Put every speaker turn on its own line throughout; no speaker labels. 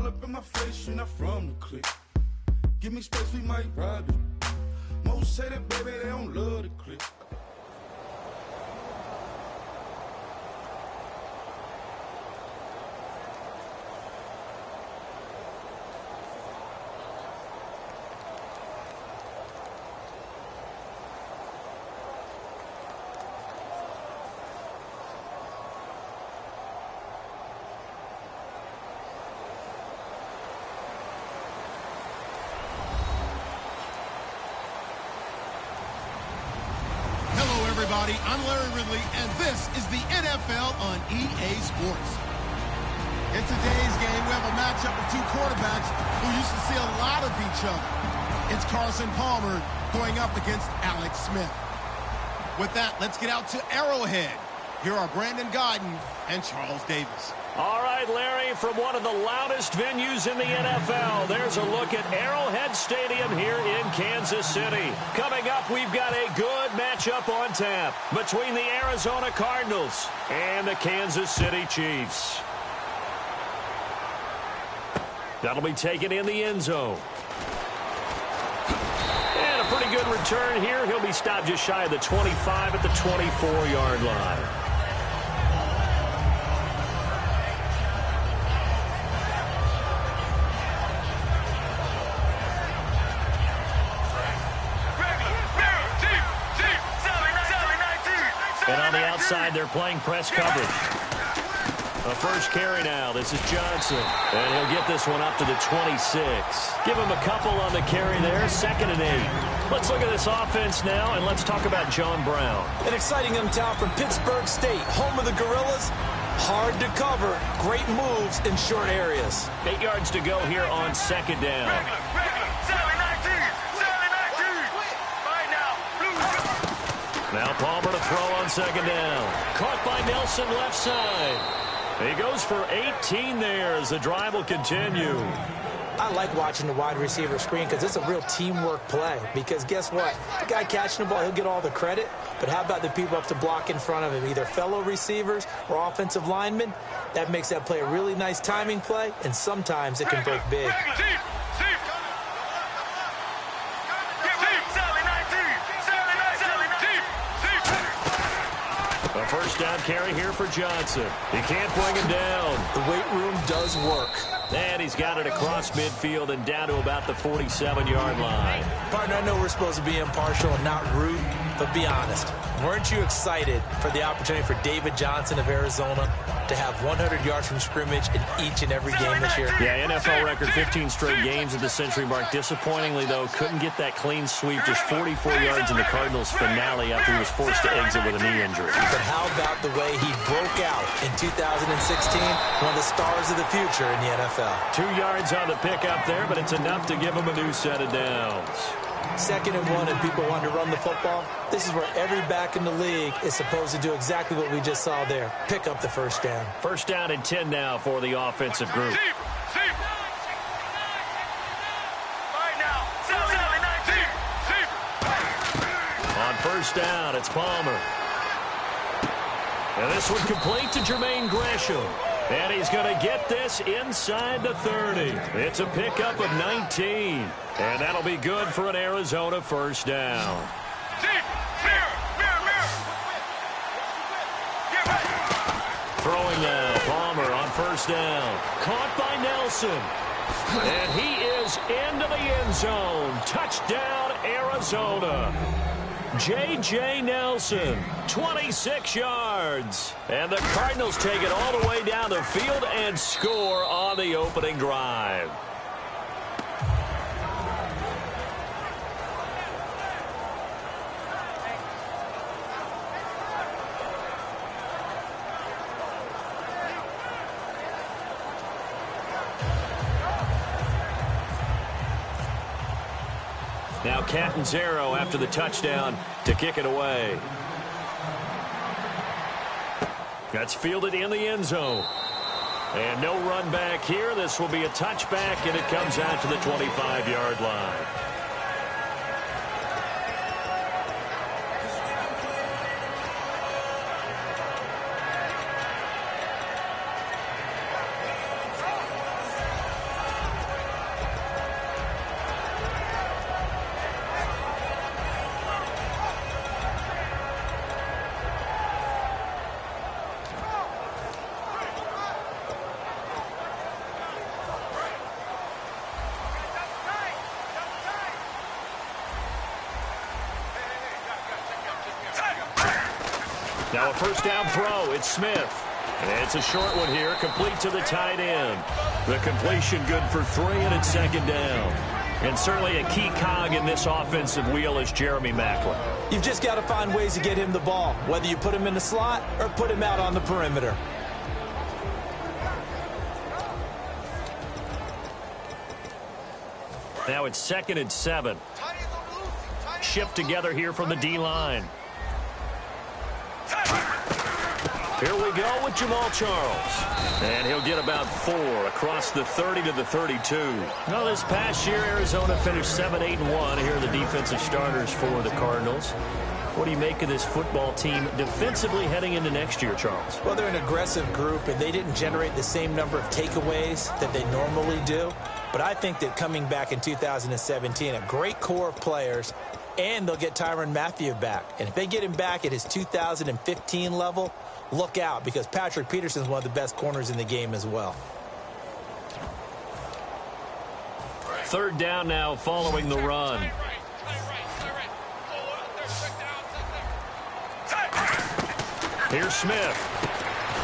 All up in my face, you're not from the clique. Give me space, we might ride it. Most say that, baby, they don't love the clique.
I'm Larry Ridley, and this is the NFL on EA Sports. In today's game, we have a matchup of two quarterbacks who used to see a lot of each other. It's Carson Palmer going up against Alex Smith. With that, let's get out to Arrowhead. Here are Brandon Gaudin and Charles Davis.
All right, Larry, from one of the loudest venues in the NFL, there's a look at Arrowhead Stadium here in Kansas City. Coming up, we've got a good matchup on tap between the Arizona Cardinals and the Kansas City Chiefs. That'll be taken in the end zone. And a pretty good return here. He'll be stopped just shy of the 25 at the 24-yard line. And on the outside, they're playing press coverage. A first carry now. This is Johnson. And he'll get this one up to the 26. Give him a couple on the carry there. 2nd and 8. Let's look at this offense now, and let's talk about John Brown.
An exciting hometown from Pittsburgh State, home of the Gorillas. Hard to cover. Great moves in short areas.
8 yards to go here on 2nd down. Now Palmer to throw on 2nd down. Caught by Nelson left side. He goes for 18 there as the drive will continue.
I like watching the wide receiver screen because it's a real teamwork play. Because guess what? The guy catching the ball, he'll get all the credit. But how about the people up to block in front of him, either fellow receivers or offensive linemen? That makes that play a really nice timing play, and sometimes it can break big.
A first down carry here for Johnson. He can't bring him down.
The weight room does work.
And he's got it across midfield and down to about the 47-yard line.
Partner, I know we're supposed to be impartial and not rude, but be honest. Weren't you excited for the opportunity for David Johnson of Arizona to have 100 yards from scrimmage in each and every game this year?
Yeah, NFL record 15 straight games at the century mark. Disappointingly, though, couldn't get that clean sweep. Just 44 yards in the Cardinals' finale after he was forced to exit with a knee injury.
But how about the way he broke out in 2016? One of the stars of the future in the NFL.
2 yards on the pickup there, but it's enough to give him a new set of downs.
2nd and 1, and people want to run the football. This is where every back in the league is supposed to do exactly what we just saw there. Pick up the first down.
First down and 10 now for the offensive group. On first down, it's Palmer. And this one complete to Jermaine Gresham. And he's going to get this inside the 30. It's a pickup of 19. And that'll be good for an Arizona first down. Throwing now, Palmer on first down. Caught by Nelson. And he is into the end zone. Touchdown, Arizona. J.J. Nelson, 26 yards. And the Cardinals take it all the way down the field and score on the opening drive. Now Catanzaro after the touchdown to kick it away. That's fielded in the end zone. And no run back here. This will be a touchback, and it comes out to the 25-yard line. Now a first down throw. It's Smith. And it's a short one here, complete to the tight end. The completion good for 3, and it's second down. And certainly a key cog in this offensive wheel is Jeremy Maclin.
You've just got to find ways to get him the ball, whether you put him in the slot or put him out on the perimeter.
Now it's 2nd and 7. Shift together here from the D-line. Here we go with Jamal Charles. And he'll get about 4 across the 30 to the 32. Now this past year, Arizona finished 7-8-1. Here are the defensive starters for the Cardinals. What do you make of this football team defensively heading into next year, Charles?
Well, they're an aggressive group, and they didn't generate the same number of takeaways that they normally do. But I think that coming back in 2017, a great core of players, and they'll get Tyrann Mathieu back. And if they get him back at his 2015 level, look out, because Patrick Peterson's one of the best corners in the game as well.
Third down now following the run. Here's Smith.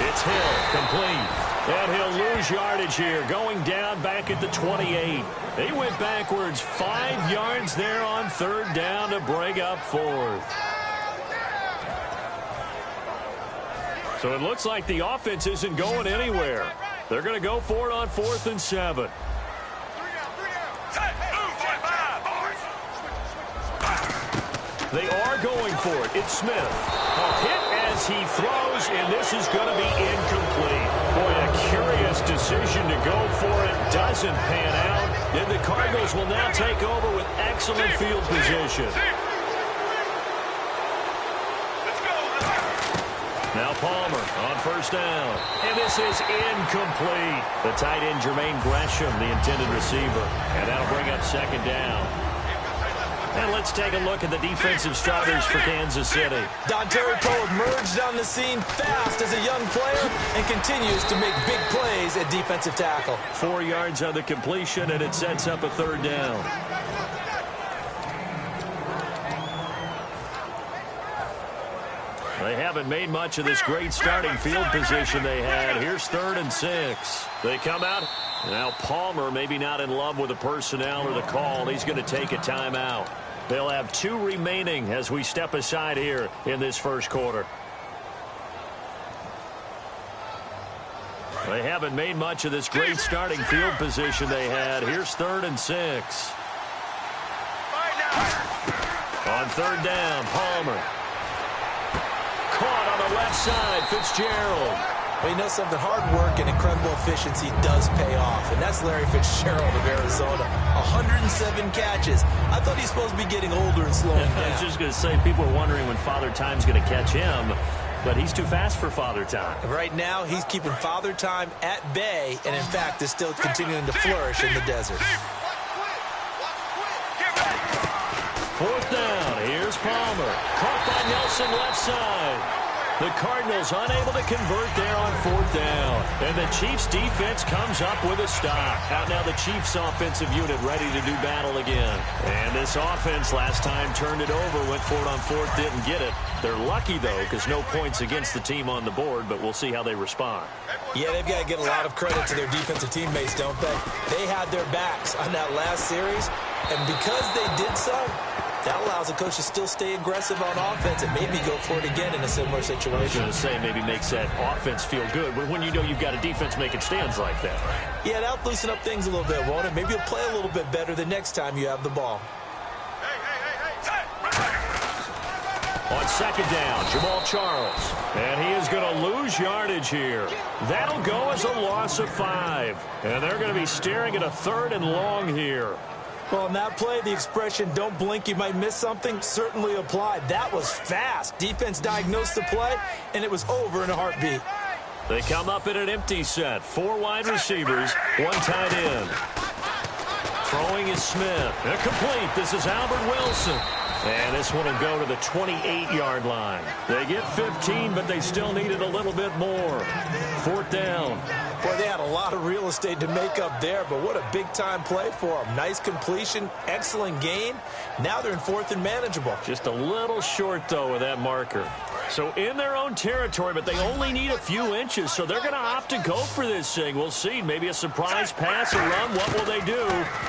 It's Hill, complete. And he'll lose yardage here, going down back at the 28. He went backwards 5 yards there on third down to break up 4th. So it looks like the offense isn't going anywhere. They're going to go for it on 4th and 7. They are going for it. It's Smith. A hit as he throws, and this is going to be incomplete. Boy, a curious decision to go for it. Doesn't pan out. And the Cardinals will now take over with excellent field position. Now Palmer on first down. And this is incomplete. The tight end, Jermaine Gresham, the intended receiver. And that'll bring up second down. And let's take a look at the defensive starters for Kansas City.
Dontari Poe emerged on the scene fast as a young player and continues to make big plays at defensive tackle.
4 yards on the completion, and it sets up a third down. They haven't made much of this great starting field position they had. Here's 3rd and 6. They come out. Now Palmer maybe not in love with the personnel or the call. He's going to take a timeout. They'll have 2 remaining as we step aside here in this first quarter. They haven't made much of this great starting field position they had. Here's 3rd and 6. On third down, Palmer. Caught on the left side, Fitzgerald.
Well, you know something, hard work and incredible efficiency does pay off, and that's Larry Fitzgerald of Arizona. 107 catches. I thought he's supposed to be getting older and slowing down.
I was just going to say, people are wondering when Father Time's going to catch him, but he's too fast for Father Time.
Right now, he's keeping Father Time at bay, and in fact, is still continuing to flourish in the desert.
4th down, here's Palmer. Caught by Nelson left side. The Cardinals unable to convert there on 4th down. And the Chiefs defense comes up with a stop. Out now the Chiefs offensive unit ready to do battle again. And this offense last time turned it over, went for it on 4th, didn't get it. They're lucky, though, because no points against the team on the board, but we'll see how they respond.
Yeah, they've got to get a lot of credit to their defensive teammates, don't they? They had their backs on that last series, and because they did so, that allows the coach to still stay aggressive on offense and maybe go for it again in a similar situation.
I was going to say, maybe makes that offense feel good, but when you know you've got a defense making stands like that.
Yeah, that'll loosen up things a little bit, won't it? Maybe you'll play a little bit better the next time you have the ball.
On second down, Jamal Charles. And he is going to lose yardage here. That'll go as a loss of 5. And they're going to be staring at a 3rd and long here.
Well, in that play, the expression, don't blink, you might miss something, certainly applied. That was fast. Defense diagnosed the play, and it was over in a heartbeat.
They come up in an empty set. 4 wide receivers, 1 tight end. Throwing is Smith. Complete. This is Albert Wilson. And this one will go to the 28-yard line. They get 15, but they still needed a little bit more. 4th down.
Boy, they had a lot of real estate to make up there, but what a big-time play for them. Nice completion, excellent gain. Now they're in 4th and manageable.
Just a little short, though, with that marker. So in their own territory, but they only need a few inches, so they're going to opt to go for this thing. We'll see. Maybe a surprise pass or run. What will they do?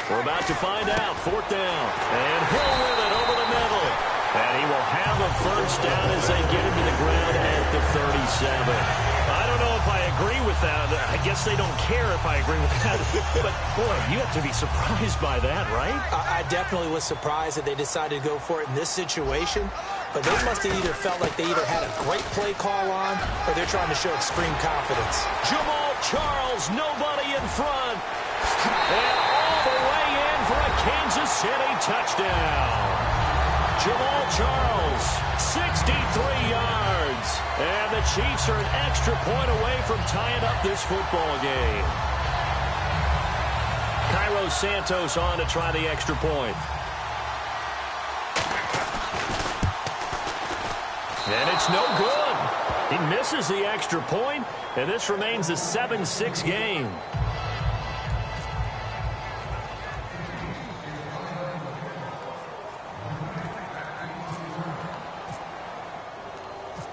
We're about to find out. 4th down. And Hill with it over the middle. And he will have a first down as they get him to the ground at the 37. I don't know if I agree with that. I guess they don't care if I agree with that. But, boy, you have to be surprised by that, right?
I definitely was surprised that they decided to go for it in this situation. But they must have either felt like they either had a great play call on or they're trying to show extreme confidence.
Jamal Charles, nobody in front. And all the way in for a Kansas City touchdown. Jamal Charles, 63 yards. And the Chiefs are an extra point away from tying up this football game. Cairo Santos on to try the extra point. And it's no good. He misses the extra point, and this remains a 7-6 game.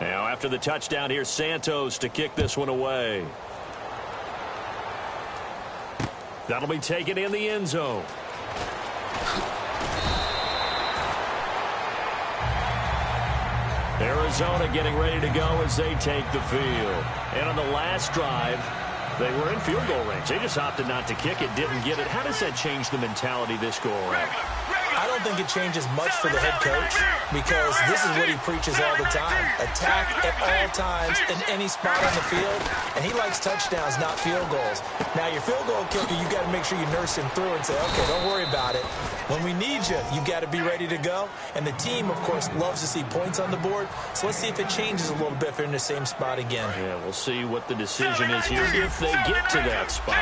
Now, after the touchdown, here's Santos to kick this one away. That'll be taken in the end zone. Arizona getting ready to go as they take the field. And on the last drive, they were in field goal range. They just opted not to kick it, didn't get it. How does that change the mentality this go around?
I don't think it changes much for the head coach because this is what he preaches all the time. Attack at all times in any spot on the field, and he likes touchdowns, not field goals. Now, your field goal kicker, you got to make sure you nurse him through and say, okay, don't worry about it. When we need you, you got to be ready to go. And the team, of course, loves to see points on the board. So let's see if it changes a little bit if they're in the same spot again.
Yeah, we'll see what the decision is here if they get to that spot.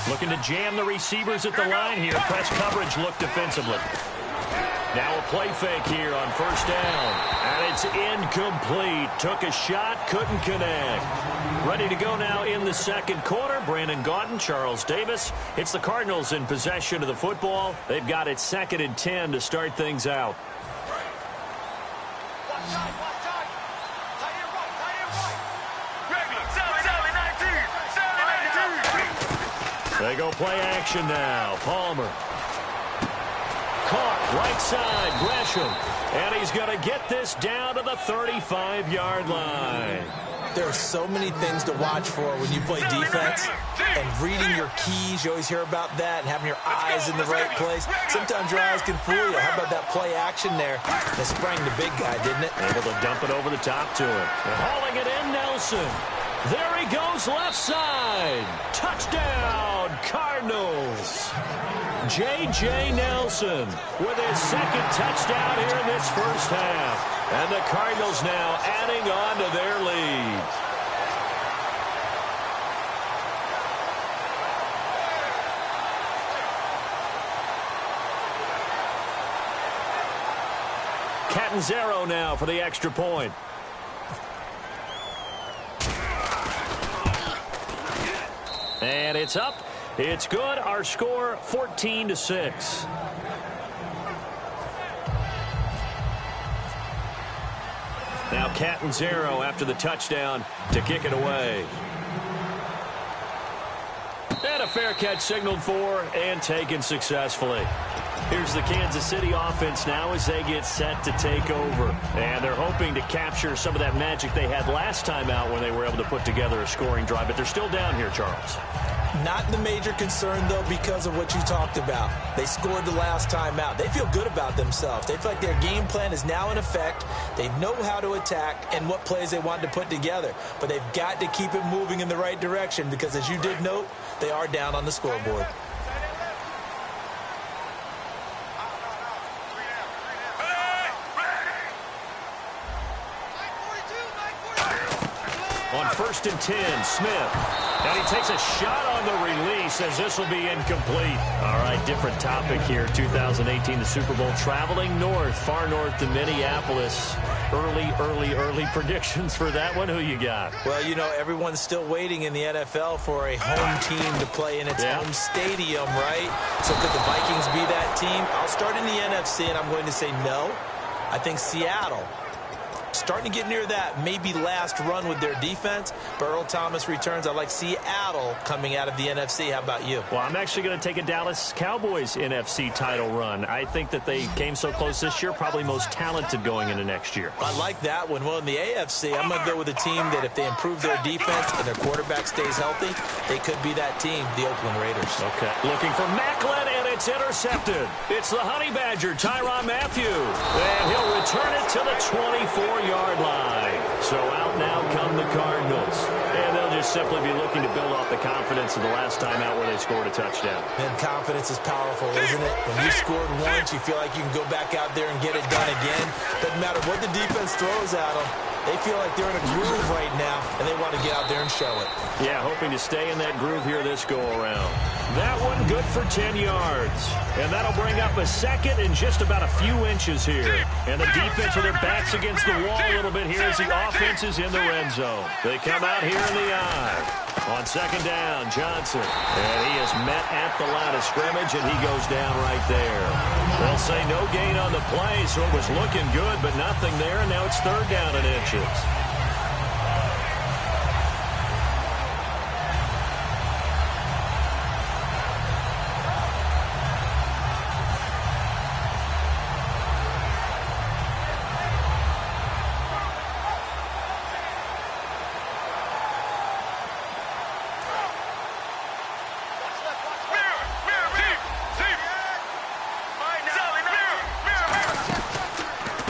Looking to jam the receivers at the line here. Press coverage look defensively. Now a play fake here on 1st down. And it's incomplete. Took a shot, couldn't connect. Ready to go now in the second quarter. Brandon Gaudin, Charles Davis. It's the Cardinals in possession of the football. They've got it 2nd and 10 to start things out. They go play action now. Palmer. Caught right side. Gresham. And he's going to get this down to the 35-yard line.
There are so many things to watch for when you play defense. And reading your keys, you always hear about that, and having your eyes in the right place. Sometimes your eyes can fool you. How about that play action there? They sprang the big guy, didn't it?
Able to dump it over the top to him. And hauling it in, Nelson. There he goes, left side. Touchdown, Cardinals. J.J. Nelson with his 2nd touchdown here in this first half. And the Cardinals now adding on to their lead. Catanzaro now for the extra point. And it's up. It's good. Our score 14-6. Now Catanzaro after the touchdown to kick it away. And a fair catch signaled for and taken successfully. Here's the Kansas City offense now as they get set to take over. And they're hoping to capture some of that magic they had last time out when they were able to put together a scoring drive. But they're still down here, Charles.
Not the major concern, though, because of what you talked about. They scored the last time out. They feel good about themselves. They feel like their game plan is now in effect. They know how to attack and what plays they want to put together. But they've got to keep it moving in the right direction because, as you did note, they are down on the scoreboard.
On 1st and 10, Smith. And he takes a shot on the release as this will be incomplete. All right, different topic here. 2018, the Super Bowl, traveling north, far north to Minneapolis. Early predictions for that one. Who you got?
Well, you know, everyone's still waiting in the NFL for a home team to play in its home stadium, right? So could the Vikings be that team? I'll start in the NFC, and I'm going to say no. I think Seattle starting to get near that maybe last run with their defense. But Earl Thomas returns. I like Seattle coming out of the NFC. How about you?
Well, I'm actually going to take a Dallas Cowboys NFC title run. I think that they came so close this year, probably most talented going into next year.
I like that one. Well, in the AFC, I'm going to go with a team that if they improve their defense and their quarterback stays healthy, they could be that team, the Oakland Raiders.
Okay. Looking for Macklin, and it's intercepted. It's the Honey Badger, Tyrann Mathieu. And he'll return it to the 24-yard line. So out now come the Cardinals. And they'll just simply be looking to build off the confidence of the last time out where they scored a touchdown.
And confidence is powerful, isn't it? When you scored once, you feel like you can go back out there and get it done again. Doesn't matter what the defense throws at them. They feel like they're in a groove right now, and they want to get out there and show it.
Yeah, hoping to stay in that groove here this go-around. That one good for 10 yards. And that'll bring up a second and just about a few inches here. And the defense with their backs against the wall a little bit here as the offense is in the red zone. They come out here in the eye. On second down, Johnson. And he is met at the line of scrimmage, and he goes down right there. They'll say no gain on the play, so it was looking good, but nothing there, and now it's third down and inches.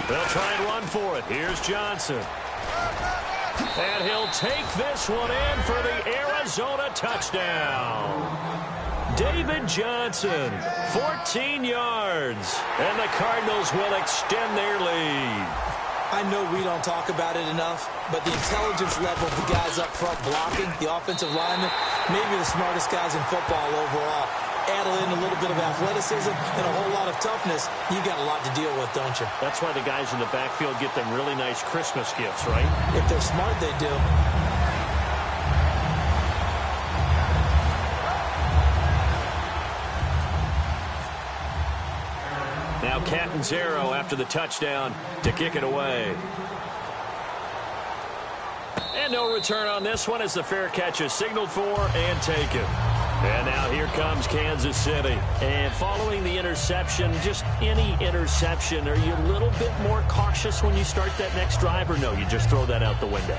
They'll try and run for it. Here's Johnson. And he'll take this one in for the Arizona touchdown. David Johnson, 14 yards. And the Cardinals will extend their lead.
I know we don't talk about it enough, but the intelligence level of the guys up front blocking, the offensive linemen, maybe the smartest guys in football overall. Add in a little bit of athleticism and a whole lot of toughness, you got a lot to deal with, don't you?
That's why the guys in the backfield get them really nice Christmas gifts, right?
If they're smart, they do.
Now Catanzaro after the touchdown to kick it away. And no return on this one as the fair catch is signaled for and taken. And now here comes Kansas City. And following the interception, just any interception, are you a little bit more cautious when you start that next drive, or no, you just throw that out the window?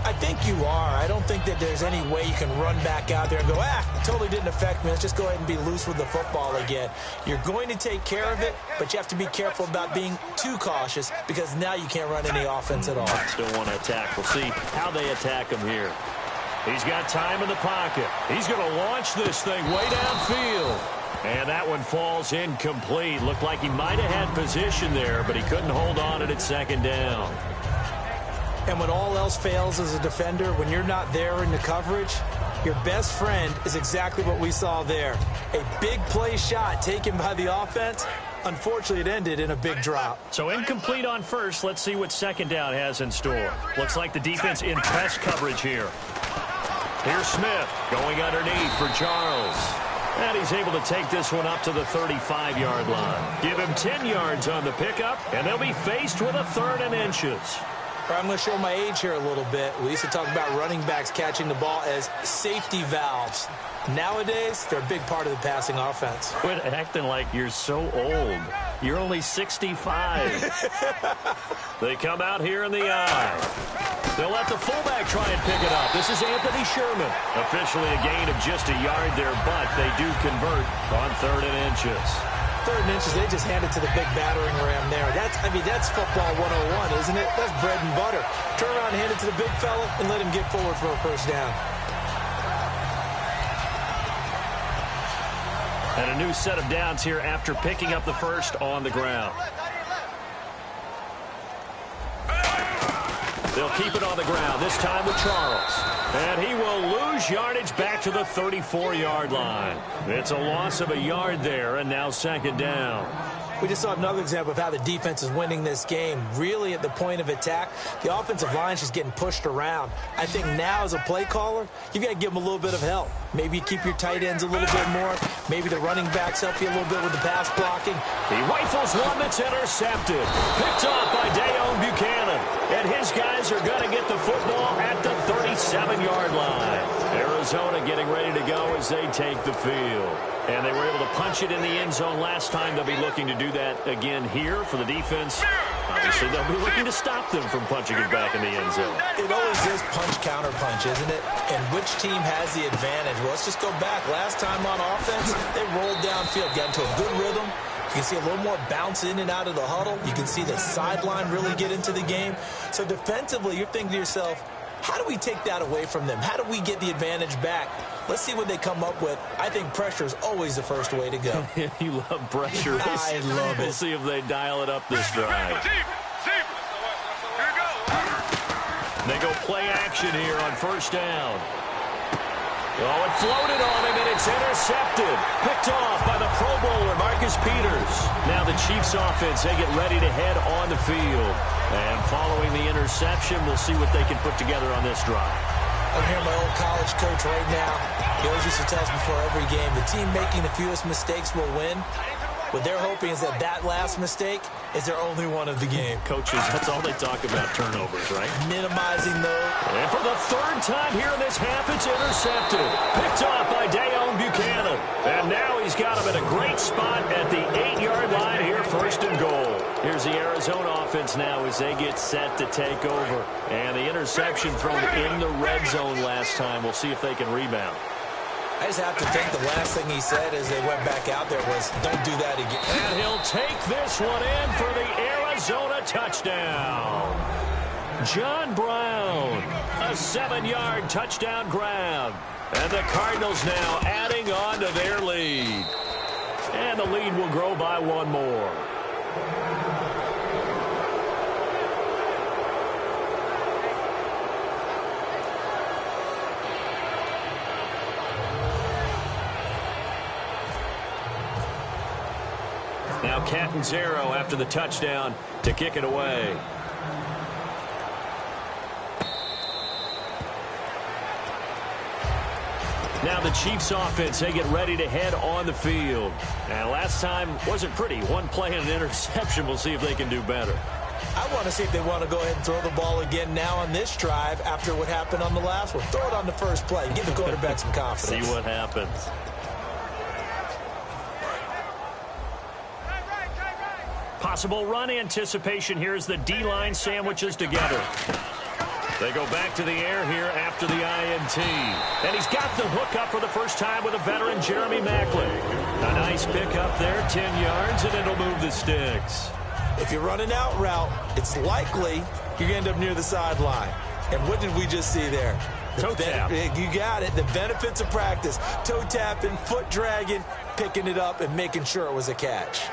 I think you are. I don't think that there's any way you can run back out there and go, it totally didn't affect me. Let's just go ahead and be loose with the football again. You're going to take care of it, but you have to be careful about being too cautious because now you can't run any offense at all.
Still want to attack. We'll see how they attack him here. He's got time in the pocket. He's going to launch this thing way downfield. And that one falls incomplete. Looked like he might have had position there, but he couldn't hold on at second down.
And when all else fails as a defender, when you're not there in the coverage, your best friend is exactly what we saw there. A big play shot taken by the offense. Unfortunately, it ended in a big drop.
So incomplete on first. Let's see what second down has in store. Looks like the defense in press coverage here. Here's Smith going underneath for Charles. And he's able to take this one up to the 35-yard line. Give him 10 yards on the pickup, and they'll be faced with a third and inches.
I'm going to show my age here a little bit. We used to talk about running backs catching the ball as safety valves. Nowadays, they're a big part of the passing offense.
Quit acting like you're so old. You're only 65. They come out here in the eye. They'll let the fullback try and pick it up. This is Anthony Sherman. Officially a gain of just a yard there, but they do convert on third and inches.
Third and inches, they just hand it to the big battering ram there. That's football 101, isn't it? That's bread and butter. Turn around, hand it to the big fella, and let him get forward for a first down.
And a new set of downs here after picking up the first on the ground. They'll keep it on the ground, this time with Charles. And he will lose yardage back to the 34-yard line. It's a loss of a yard there, and now second down.
We just saw another example of how the defense is winning this game. Really at the point of attack, the offensive line is just getting pushed around. I think now as a play caller, you've got to give them a little bit of help. Maybe you keep your tight ends a little bit more. Maybe the running backs help you a little bit with the pass blocking.
He rifles one that's intercepted. Picked off by Dayon Buchanan. And his guys are going to get the football at the 37-yard line. Arizona getting ready to go as they take the field. And they were able to punch it in the end zone last time. They'll be looking to do that again here for the defense. Obviously, they'll be looking to stop them from punching it back in the end zone.
It always is punch-counter-punch, isn't it? And which team has the advantage? Well, let's just go back. Last time on offense, they rolled downfield, got into a good rhythm. You can see a little more bounce in and out of the huddle. You can see the sideline really get into the game. So defensively, you're thinking to yourself, how do we take that away from them? How do we get the advantage back? Let's see what they come up with. I think pressure is always the first way to go.
You love pressure.
I love it.
We'll see if they dial it up this drive. They go play action here on first down. Oh, it floated on him, and it's intercepted. Picked off by the Pro Bowler, Marcus Peters. Now the Chiefs offense, they get ready to head on the field. And following the interception, we'll see what they can put together on this drive.
I'm hearing my old college coach right now. He always used to tell us before every game, the team making the fewest mistakes will win. What they're hoping is that last mistake is their only one of the game.
Coaches, that's all they talk about, turnovers, right?
Minimizing those.
And for the third time here in this half, it's intercepted. Picked off by Dayon Buchanan. And now he's got him in a great spot at the 8-yard line here, first and goal. Here's the Arizona offense now as they get set to take over. And the interception thrown in the red zone last time. We'll see if they can rebound.
I just have to think the last thing he said as they went back out there was, don't do that again.
And he'll take this one in for the Arizona touchdown. John Brown, a 7-yard touchdown grab. And the Cardinals now adding on to their lead. And the lead will grow by one more. Now Catanzaro after the touchdown to kick it away. Now the Chiefs offense, they get ready to head on the field. And last time wasn't pretty. One play and an interception. We'll see if they can do better.
I want to see if they want to go ahead and throw the ball again now on this drive after what happened on the last one. Throw it on the first play. Give the quarterback some confidence.
See what happens. Possible run anticipation here as the D-line sandwiches together. They go back to the air here after the INT. And he's got the hook up for the first time with a veteran, Jeremy Maclin. A nice pick up there, 10 yards, and it'll move the sticks.
If you're running out route, it's likely you're going to end up near the sideline. And what did we just see there?
Toe tap.
You got it. The benefits of practice. Toe tapping, foot dragging, picking it up, and making sure it was a catch.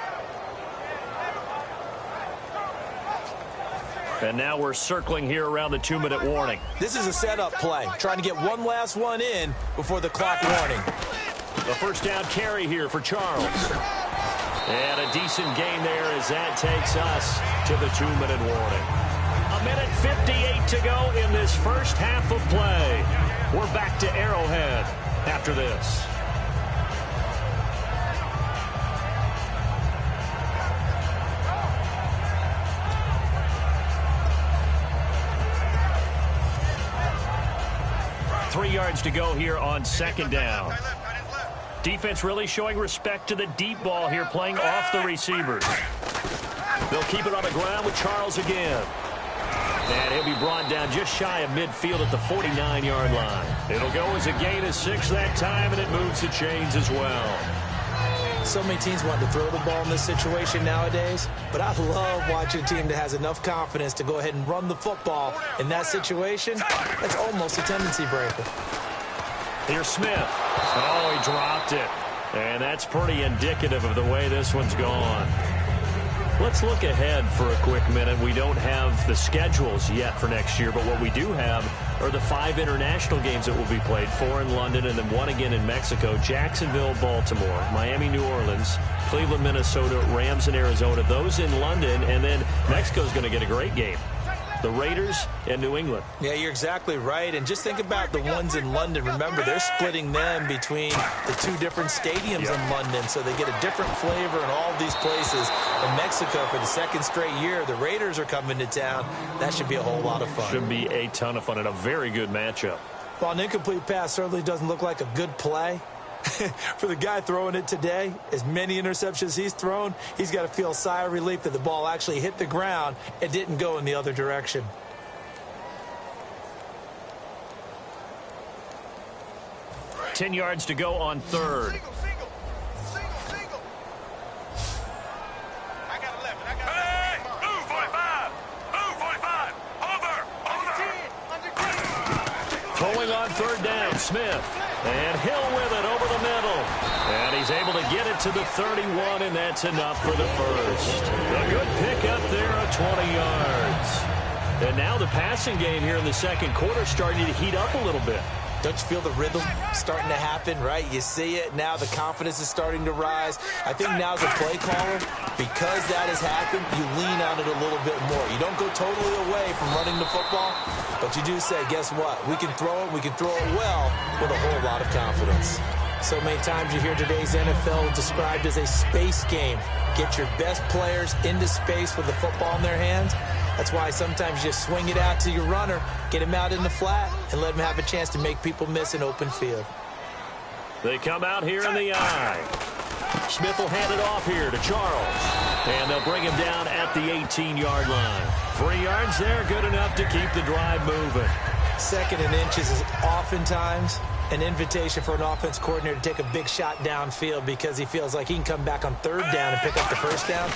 And now we're circling here around the 2-minute warning.
This is a setup play, trying to get one last one in before the clock warning.
The first down carry here for Charles. And a decent gain there as that takes us to the 2-minute warning. 1:58 to go in this first half of play. We're back to Arrowhead after this. Three yards to go here on second down. Defense really showing respect to the deep ball here, playing off the receivers. They'll keep it on the ground with Charles again. And he'll be brought down just shy of midfield at the 49-yard line. It'll go as a gain of 6 that time, and it moves the chains as well.
So many teams want to throw the ball in this situation nowadays, but I love watching a team that has enough confidence to go ahead and run the football in that situation. That's almost a tendency breaker.
Here's Smith. Oh, he dropped it. And that's pretty indicative of the way this one's gone. Let's look ahead for a quick minute. We don't have the schedules yet for next year, but what we do have are the 5 international games that will be played, 4 in London and then 1 again in Mexico, Jacksonville, Baltimore, Miami, New Orleans, Cleveland, Minnesota, Rams, and Arizona. Those in London, and then Mexico's going to get a great game. the Raiders and New England.
Yeah, you're exactly right. And just think about the ones in London. Remember, they're splitting them between the two different stadiums in London, so they get a different flavor in all these places. In Mexico, for the second straight year, the Raiders are coming to town. That should be a whole lot of fun.
Should be a ton of fun and a very good matchup.
While an incomplete pass certainly doesn't look like a good play, for the guy throwing it today, as many interceptions he's thrown, he's got to feel a sigh of relief that the ball actually hit the ground and didn't go in the other direction.
Right. 10 yards to go on third.
Single. I got 11.
Hey! Move 45! Move 45! Over!
Throwing on third down, Smith. And Hill with it over the middle. And he's able to get it to the 31, and that's enough for the first. A good pickup there of 20 yards. And now the passing game here in the second quarter starting to heat up a little bit.
Don't you feel the rhythm starting to happen, right? You see it. Now the confidence is starting to rise. I think now as a play caller, because that has happened, you lean on it a little bit more. You don't go totally away from running the football, but you do say, guess what? We can throw it. We can throw it well with a whole lot of confidence. So many times you hear today's NFL described as a space game. Get your best players into space with the football in their hands. That's why sometimes you just swing it out to your runner, get him out in the flat, and let him have a chance to make people miss an open field.
They come out here in the eye. Smith will hand it off here to Charles. And they'll bring him down at the 18-yard line. 3 yards there, good enough to keep the drive moving.
Second and inches is oftentimes an invitation for an offense coordinator to take a big shot downfield because he feels like he can come back on third down and pick up the first down.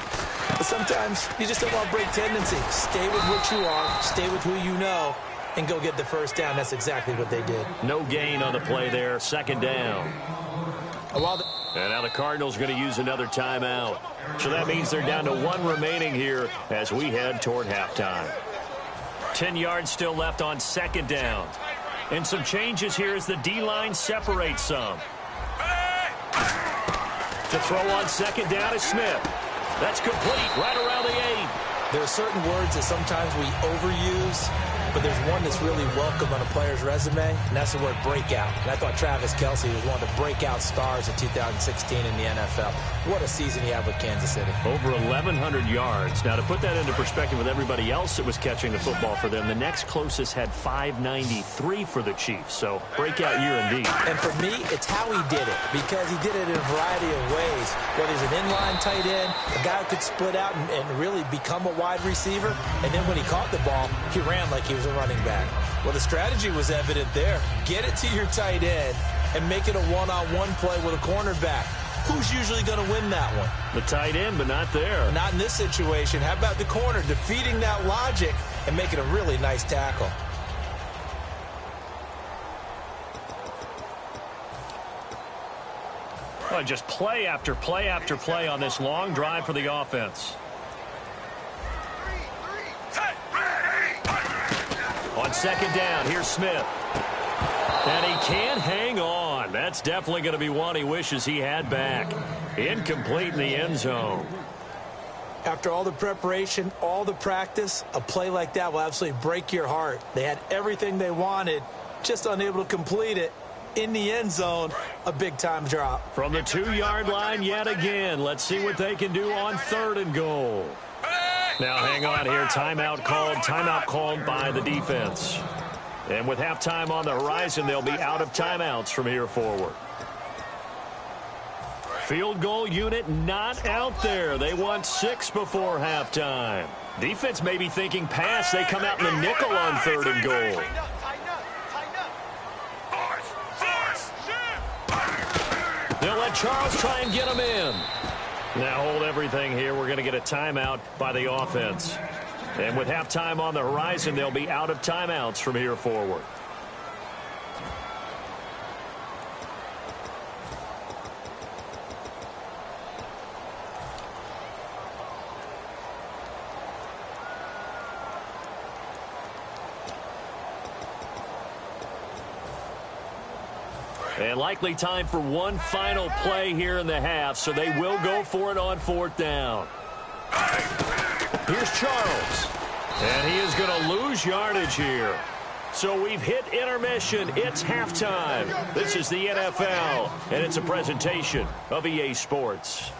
But sometimes you just don't want to break tendency. Stay with what you are, stay with who you know, and go get the first down. That's exactly what they did.
No gain on the play there, second down. And now the Cardinals are going to use another timeout. So that means they're down to 1 remaining here as we head toward halftime. 10 yards still left on second down. And some changes here as the D-line separates some. To throw on second down is Smith. That's complete right around the 8.
There are certain words that sometimes we overuse, but there's one that's really welcome on a player's resume, and that's the word breakout. And I thought Travis Kelce was one of the breakout stars of 2016 in the NFL. What a season he had with Kansas City.
Over 1,100 yards. Now, to put that into perspective with everybody else that was catching the football for them, the next closest had 593 for the Chiefs. So, breakout year indeed.
And for me, it's how he did it, because he did it in a variety of ways. Whether he's an inline tight end, a guy who could split out and really become a wide receiver, and then when he caught the ball, he ran like he was a running back. Well, the strategy was evident there. Get it to your tight end and make it a one-on-one play with a cornerback. Who's usually going to win that one?
The tight end, but not there.
Not in this situation. How about the corner defeating that logic and making a really nice tackle?
Well, just play after play after play on this long drive for the offense. On second down, here's Smith. And he can't hang on. That's definitely going to be one he wishes he had back. Incomplete in the end zone.
After all the preparation, all the practice, a play like that will absolutely break your heart. They had everything they wanted, just unable to complete it. In the end zone, a big-time drop.
From the 2-yard line yet again. Let's see what they can do on third and goal. Now hang on here. Timeout called by the defense. And with halftime on the horizon, they'll be out of timeouts from here forward. Field goal unit not out there. They want 6 before halftime. Defense may be thinking pass. They come out in the nickel on third and goal. They'll let Charles try and get him in. Now hold everything here. We're going to get a timeout by the offense. And with halftime on the horizon, they'll be out of timeouts from here forward. And likely time for one final play here in the half, so they will go for it on fourth down. Here's Charles. And he is going to lose yardage here. So we've hit intermission. It's halftime. This is the NFL, and it's a presentation of EA Sports.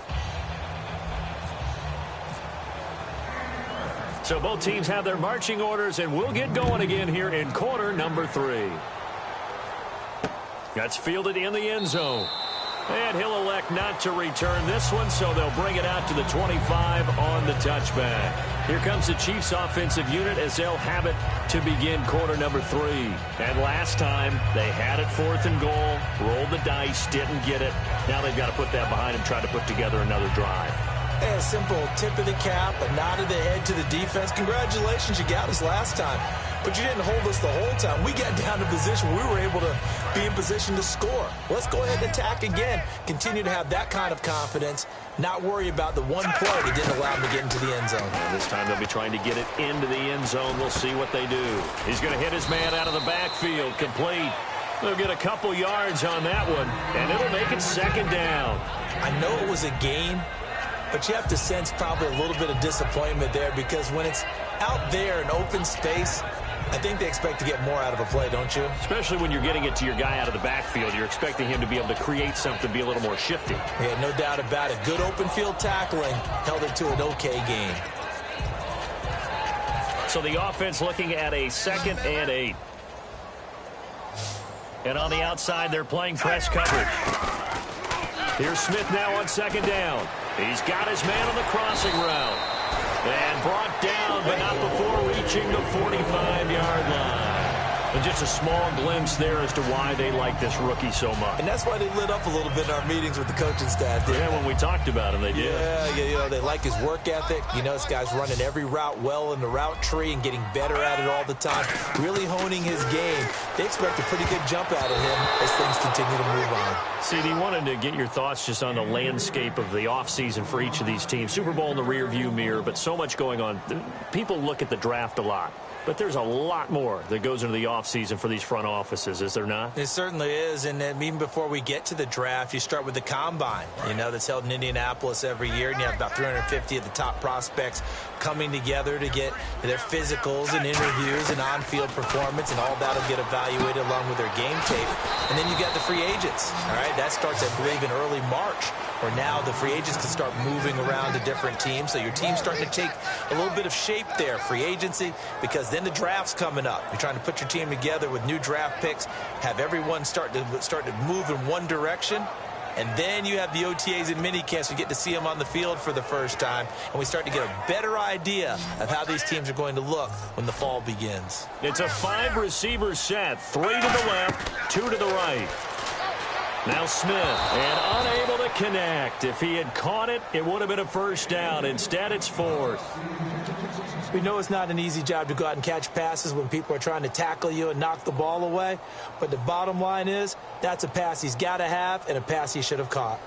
So both teams have their marching orders, and we'll get going again here in quarter number 3. That's fielded in the end zone. And he'll elect not to return this one, so they'll bring it out to the 25 on the touchback. Here comes the Chiefs offensive unit as they'll have it to begin quarter number 3. And last time, they had it 4th and goal, rolled the dice, didn't get it. Now they've got to put that behind them, try to put together another drive.
A simple tip of the cap, a nod of the head to the defense. Congratulations, you got us last time. But you didn't hold us the whole time. We got down to position. We were able to be in position to score. Let's go ahead and attack again. Continue to have that kind of confidence. Not worry about the one play that didn't allow them to get into the end zone.
And this time they'll be trying to get it into the end zone. We'll see what they do. He's going to hit his man out of the backfield. Complete. They'll get a couple yards on that one, and it'll make it 2nd down.
I know it was a game, but you have to sense probably a little bit of disappointment there, because when it's out there in open space, I think they expect to get more out of a play, don't you?
Especially when you're getting it to your guy out of the backfield. You're expecting him to be able to create something, be a little more shifty.
Yeah, no doubt about it. Good open field tackling held it to an okay game.
So the offense looking at a 2nd and 8. And on the outside, they're playing press coverage. Here's Smith now on 2nd down. He's got his man on the crossing route. And brought down, but not before reaching the 45-yard line. And just a small glimpse there as to why they like this rookie so much.
And that's why they lit up a little bit in our meetings with the coaching staff.
Yeah, when we talked about him, they did.
Yeah, you know, they like his work ethic. You know, this guy's running every route well in the route tree and getting better at it all the time. Really honing his game. They expect a pretty good jump out of him as things continue to move on.
CD, wanted to get your thoughts just on the landscape of the offseason for each of these teams. Super Bowl in the rearview mirror, but so much going on. People look at the draft a lot. But there's a lot more that goes into the offseason for these front offices, is there not?
It certainly is, and even before we get to the draft, you start with the Combine, you know, that's held in Indianapolis every year, and you have about 350 of the top prospects coming together to get their physicals and interviews and on-field performance, and all that will get evaluated along with their game tape. And then you got the free agents, all right? That starts, I believe, in early March, where now the free agents can start moving around to different teams, so your team's starting to take a little bit of shape there, free agency, because then the draft's coming up. You're trying to put your team together with new draft picks, have everyone start to move in one direction, and then you have the OTAs and minicamps. We get to see them on the field for the first time, and we start to get a better idea of how these teams are going to look when the fall begins.
It's a 5-receiver set, 3 to the left, 2 to the right. Now Smith, and unable to connect. If he had caught it, it would have been a 1st down. Instead, it's 4th.
We know it's not an easy job to go out and catch passes when people are trying to tackle you and knock the ball away. But the bottom line is, that's a pass he's got to have and a pass he should have caught.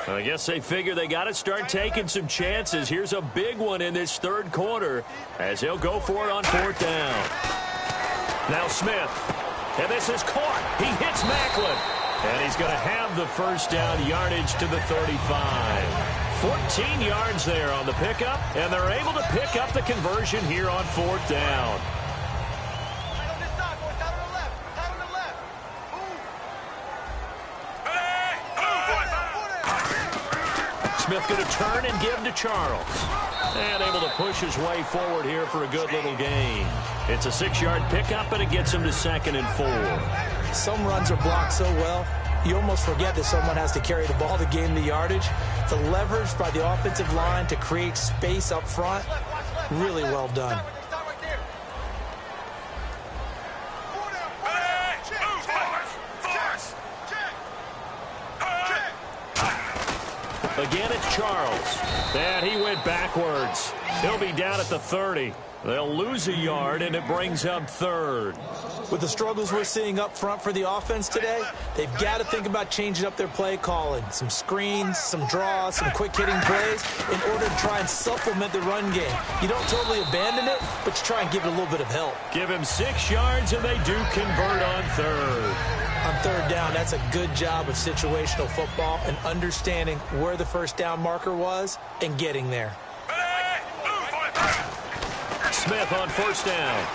I guess they figure they got to start taking some chances. Here's a big one in this 3rd quarter as he'll go for it on 4th down. Now Smith, and this is caught. He hits Macklin, and he's going to have the 1st down yardage to the 35. 14 yards there on the pickup, and they're able to pick up the conversion here on 4th down. Smith going to turn and give to Charles. And able to push his way forward here for a good little gain. It's a 6-yard pickup, and it gets him to 2nd and 4.
Some runs are blocked so well, you almost forget that someone has to carry the ball to gain the yardage. The leverage by the offensive line to create space up front, really well done.
Again, it's Charles. And he went backwards. He'll be down at the 30. They'll lose a yard, and it brings up 3rd.
With the struggles we're seeing up front for the offense today, they've got to think about changing up their play calling. Some screens, some draws, some quick-hitting plays in order to try and supplement the run game. You don't totally abandon it, but you try and give it a little bit of help.
Give him 6 yards, and they do convert on third.
On third down, that's a good job of situational football and understanding where the first down marker was and getting there.
Smith on first down.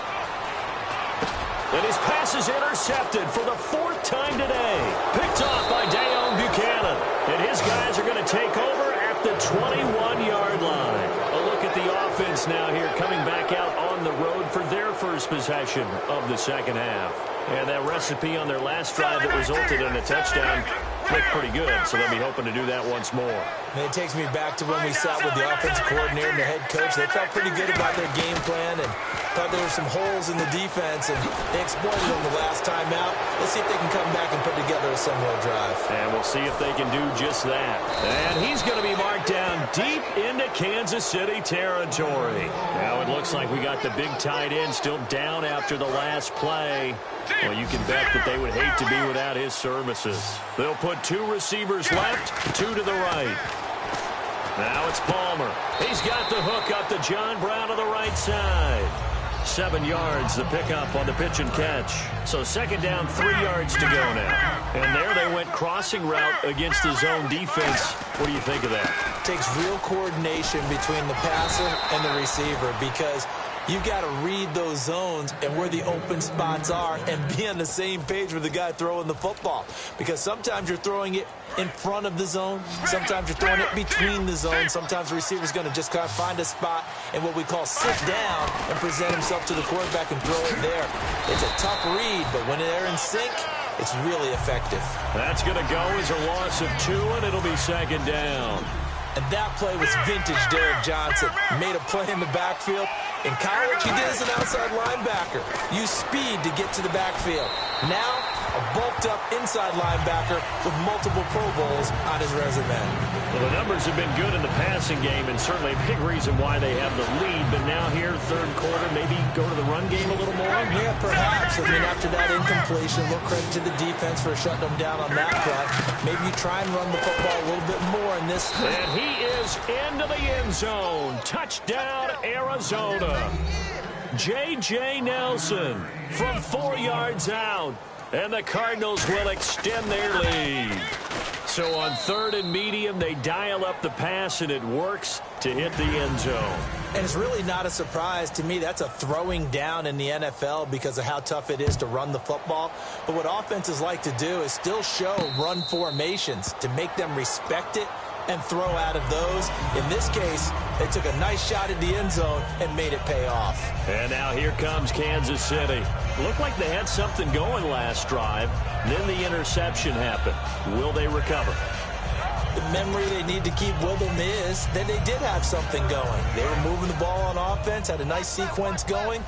And his pass is intercepted for the 4th time today. Picked off by Dayon Buchanan. And his guys are going to take over at the 21-yard line. A look at the offense now here, coming back out on the road for their first possession of the second half. And that recipe on their last drive that resulted in a touchdown looked pretty good, so they'll be hoping to do that once more.
And it takes me back to when we sat with the offensive coordinator and the head coach. They felt pretty good about their game plan and thought there were some holes in the defense, and they exploited them the last time out. Let's see if they can come back and put together a similar drive.
And we'll see if they can do just that. And he's going to be marked down deep into Kansas City territory. Now it looks like we got the big tight end still down after the last play. Well, you can bet that they would hate to be without his services. They'll put 2 receivers left, 2 to the right. Now it's Palmer. He's got the hook up to John Brown on the right side. 7 yards, the pickup on the pitch and catch. So second down, 3 yards to go now. And there they went crossing route against the zone defense. What do you think of that?
Takes real coordination between the passer and the receiver, because you've got to read those zones and where the open spots are and be on the same page with the guy throwing the football. Because sometimes you're throwing it in front of the zone. Sometimes you're throwing it between the zones. Sometimes the receiver's going to just kind of find a spot and what we call sit down and present himself to the quarterback and throw it there. It's a tough read, but when they're in sync, it's really effective.
That's going to go as a loss of 2, and it'll be second down.
And that play was vintage Derek Johnson. Made a play in the backfield. In college, he did as an outside linebacker. Used speed to get to the backfield. Now, a bulked-up inside linebacker with multiple Pro Bowls on his resume.
Well, the numbers have been good in the passing game, and certainly a big reason why they have the lead. But now here, third quarter, maybe go to the run game a little more?
Yeah, perhaps. I mean, after that incompletion, a little credit to the defense for shutting them down on that play. Maybe you try and run the football a little bit more in this.
And he is into the end zone. Touchdown, Arizona. J.J. Nelson from 4 yards out. And the Cardinals will extend their lead. So on third and medium, they dial up the pass, and it works to hit the end zone.
And it's really not a surprise to me. That's a throwing down in the NFL because of how tough it is to run the football. But what offenses like to do is still show run formations to make them respect it and throw out of those. In this case, they took a nice shot at the end zone and made it pay off.
And now here comes Kansas City. Looked like they had something going last drive. Then the interception happened. Will they recover?
The memory they need to keep with them is that they did have something going. They were moving the ball on offense, had a nice sequence going.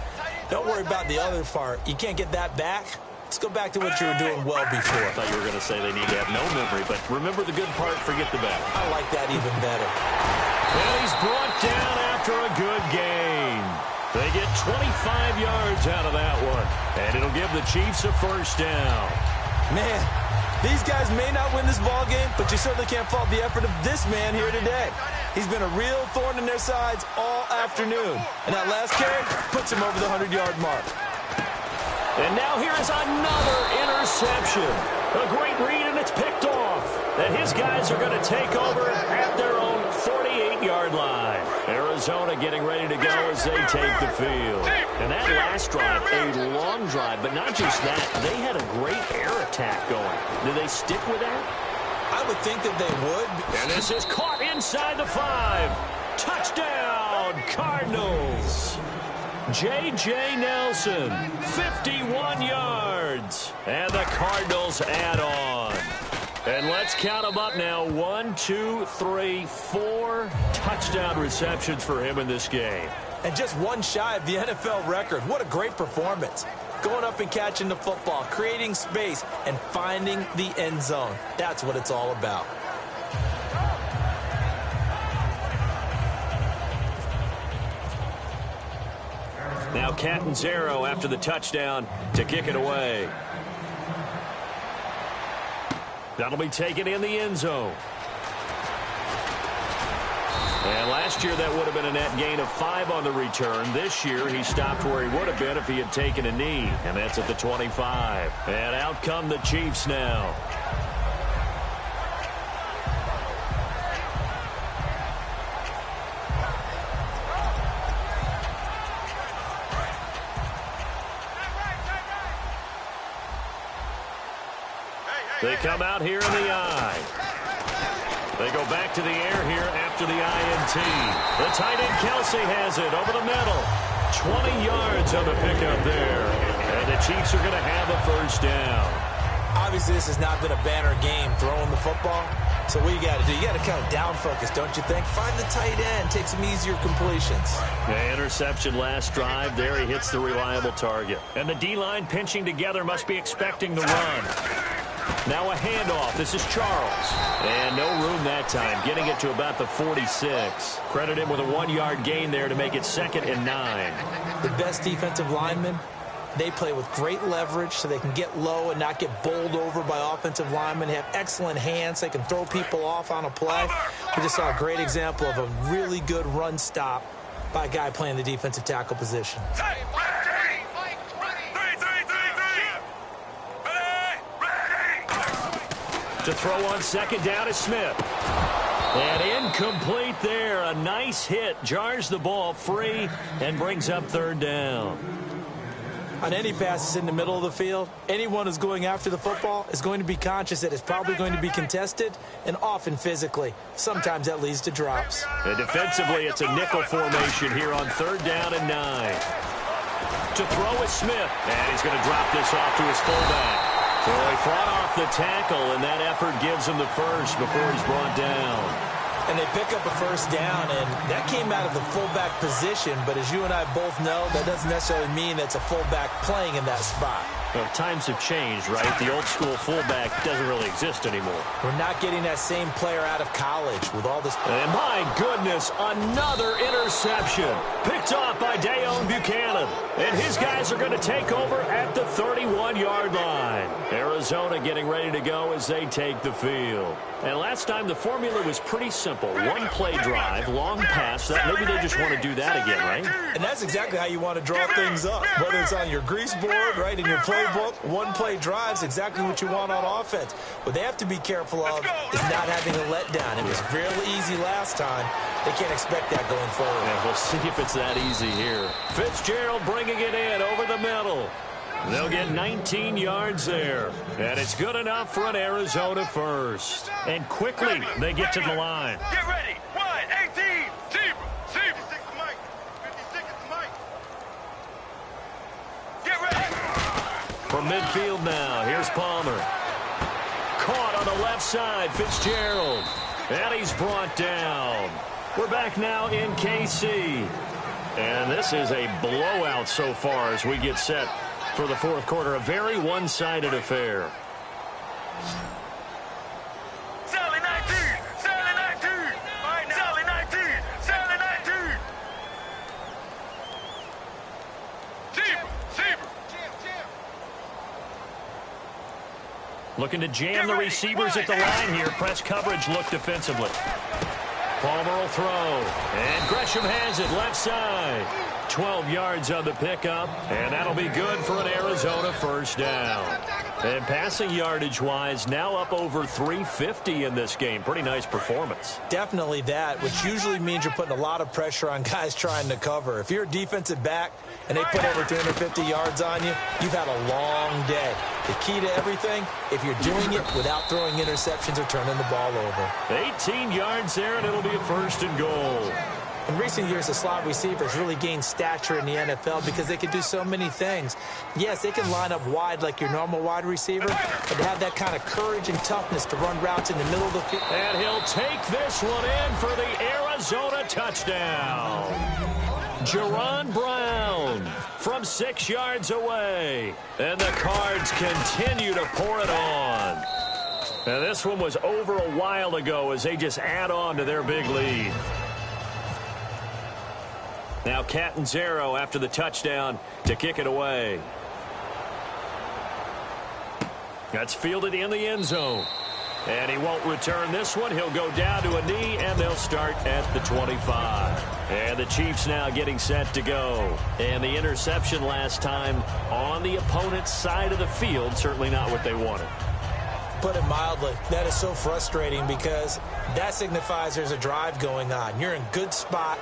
Don't worry about the other part. You can't get that back. Let's go back to what you were doing well before.
I thought you were going to say they need to have no memory, but remember the good part, forget the bad.
I like that even better.
And he's brought down after a good gain. They get 25 yards out of that one, and it'll give the Chiefs a first down.
Man, these guys may not win this ball game, but you certainly can't fault the effort of this man here today. He's been a real thorn in their sides all afternoon, and that last carry puts him over the 100-yard mark.
And now here is another interception. A great read, and it's picked off. And his guys are going to take over at their own 48-yard line. Arizona getting ready to go as they take the field. And that last drive, a long drive, but not just that. They had a great air attack going. Do they stick with that?
I would think that they would.
And this is caught inside the 5. Touchdown, Cardinals. J.J. Nelson, 51 yards. And the Cardinals add on. And let's count them up now. 1, 2, 3, 4 touchdown receptions for him in this game.
And just one shy of the NFL record. What a great performance. Going up and catching the football, creating space, and finding the end zone. That's what it's all about.
Now Now Catanzaro after the touchdown to kick it away. That'll be taken in the end zone. And last year that would have been a net gain of 5 on the return. This year he stopped where he would have been if he had taken a knee. And that's at the 25. And out come the Chiefs now. They come out here in the I. They go back to the air here after the INT. The tight end Kelsey has it over the middle. 20 yards on the pickup there. And the Chiefs are going to have a first down.
Obviously, this has not been a banner game throwing the football. So what you got to do, you got to kind of down focus, don't you think? Find the tight end, take some easier completions.
The interception last drive. There he hits the reliable target. And the D-line pinching together must be expecting the run. Now a handoff. This is Charles. And no room that time. Getting it to about the 46. Credit him with a 1-yard gain there to make it 2nd and 9.
The best defensive linemen, they play with great leverage so they can get low and not get bowled over by offensive linemen. They have excellent hands. They can throw people off on a play. We just saw a great example of a really good run stop by a guy playing the defensive tackle position.
To throw on 2nd down is Smith. And incomplete there. A nice hit. Jars the ball free and brings up 3rd down.
On any passes in the middle of the field, anyone who's going after the football is going to be conscious that it's probably going to be contested and often physically. Sometimes that leads to drops.
And defensively, it's a nickel formation here on 3rd down and 9. To throw is Smith. And he's going to drop this off to his fullback. So he fought off the tackle, and that effort gives him the first before he's brought down.
And they pick up a first down, and that came out of the fullback position. But as you and I both know, that doesn't necessarily mean that's a fullback playing in that spot.
Well, times have changed, right? The old school fullback doesn't really exist anymore.
We're not getting that same player out of college with all this.
And my goodness, another interception. Picked off by Dayon Buchanan. And his guys are going to take over at the 31-yard line. Arizona getting ready to go as they take the field. And last time the formula was pretty simple. One play drive, long pass. Maybe they just want to do that again, right?
And that's exactly how you want to draw things up. Whether it's on your grease board, right, in your playbook, one play drive is exactly what you want on offense. What they have to be careful of is not having a letdown. It was really easy last time. They can't expect that going forward.
Yeah, we'll see if it's that easy here. Fitzgerald bringing it in over the middle. They'll get 19 yards there. And it's good enough for an Arizona first. And quickly, they get to the line.
Get ready. 1-18. Zebra. Get ready.
From midfield now, here's Palmer. Caught on the left side, Fitzgerald. And he's brought down. We're back now in KC. And this is a blowout so far as we get set for the 4th quarter. A very one-sided affair.
Sally 19. Sally 19. Sally 19. Sally 19. Zebra.
Looking to jam the receivers at the line here. Press coverage look defensively. Palmer will throw. And Gresham has it left side. 12 yards on the pickup. And that'll be good for an Arizona first down. And passing yardage-wise, now up over 350 in this game. Pretty nice performance.
Definitely that, which usually means you're putting a lot of pressure on guys trying to cover. If you're a defensive back and they put over 350 yards on you, you've had a long day. The key to everything, if you're doing it without throwing interceptions or turning the ball over.
18 yards there, and it'll be a 1st and goal.
In recent years, the slot receivers really gained stature in the NFL because they can do so many things. Yes, they can line up wide like your normal wide receiver, but to have that kind of courage and toughness to run routes in the middle of the field.
And he'll take this one in for the Arizona touchdown. Jerron Brown from 6 yards away. And the Cards continue to pour it on. And this one was over a while ago as they just add on to their big lead. Now Ktxtrastupid after the touchdown to kick it away. That's fielded in the end zone. And he won't return this one. He'll go down to a knee, and they'll start at the 25. And the Chiefs now getting set to go. And the interception last time on the opponent's side of the field, certainly not what they wanted.
Put it mildly, that is so frustrating because that signifies there's a drive going on. You're in good spot,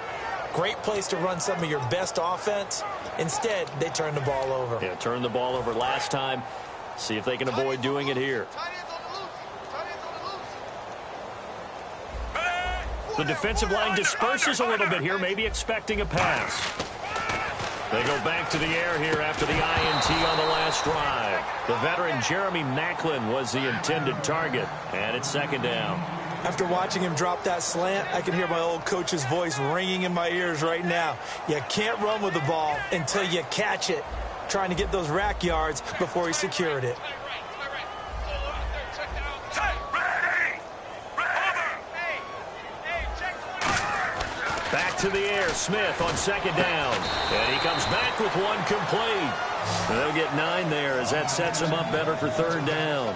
great place to run some of your best offense. Instead, they turn the ball over.
Yeah, turned the ball over last time. See if they can avoid doing it here. The defensive line disperses a little bit here, maybe expecting a pass. They go back to the air here after the INT on the last drive. The veteran Jeremy Maclin was the intended target, and it's second down.
After watching him drop that slant, I can hear my old coach's voice ringing in my ears right now. You can't run with the ball until you catch it, trying to get those rack yards before he secured it.
Back to the air, Smith on second down. And he comes back with one complete. And they'll get 9 there as that sets him up better for third down.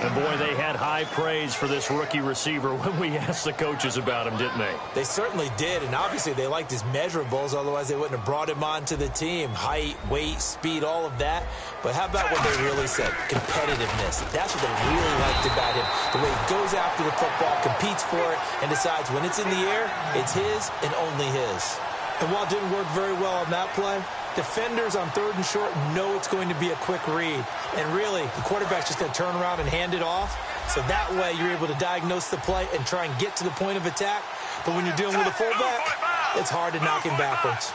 And, boy, they had high praise for this rookie receiver when we asked the coaches about him, didn't they?
They certainly did, and obviously they liked his measurables. Otherwise, they wouldn't have brought him onto the team. Height, weight, speed, all of that. But how about what they really said? Competitiveness. That's what they really liked about him. The way he goes after the football, competes for it, and decides when it's in the air, it's his and only his. And while it didn't work very well on that play, defenders on third and short know it's going to be a quick read. And really, the quarterback's just going to turn around and hand it off. So that way, you're able to diagnose the play and try and get to the point of attack. But when you're dealing with a fullback, it's hard to knock him backwards.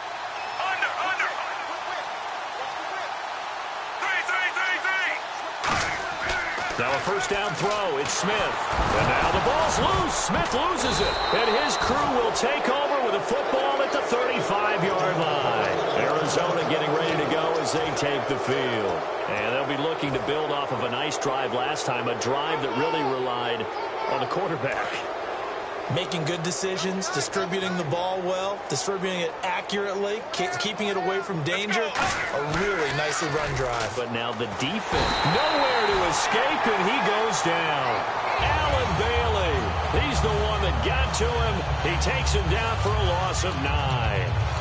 Now a first down throw. It's Smith. And now the ball's loose. Smith loses it. And his crew will take over with a football at the 35-yard line. Arizona getting ready to go as they take the field. And they'll be looking to build off of a nice drive last time, a drive that really relied on the quarterback.
Making good decisions, distributing the ball well, distributing it accurately, keeping it away from danger. A really nicely run drive.
But now the defense, nowhere to escape, and he goes down. Allen Bailey, he's the one that got to him. He takes him down for a loss of 9.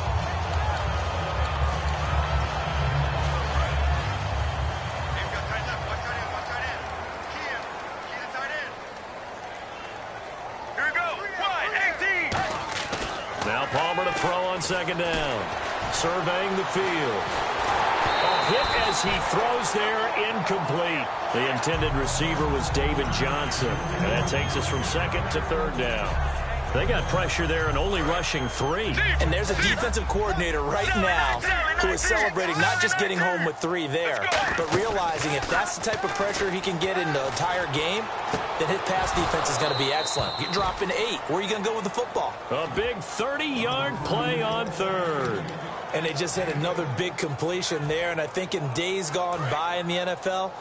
Palmer to throw on second down. Surveying the field. A hit as he throws there, incomplete. The intended receiver was David Johnson. And that takes us from second to third down. They got pressure there and only rushing 3.
And there's a defensive coordinator right now who is celebrating not just getting home with 3 there, but realizing if that's the type of pressure he can get in the entire game, then his pass defense is going to be excellent. You're dropping 8. Where are you going to go with the football?
A big 30-yard play on third.
And they just had another big completion there. And I think in days gone by in the NFL,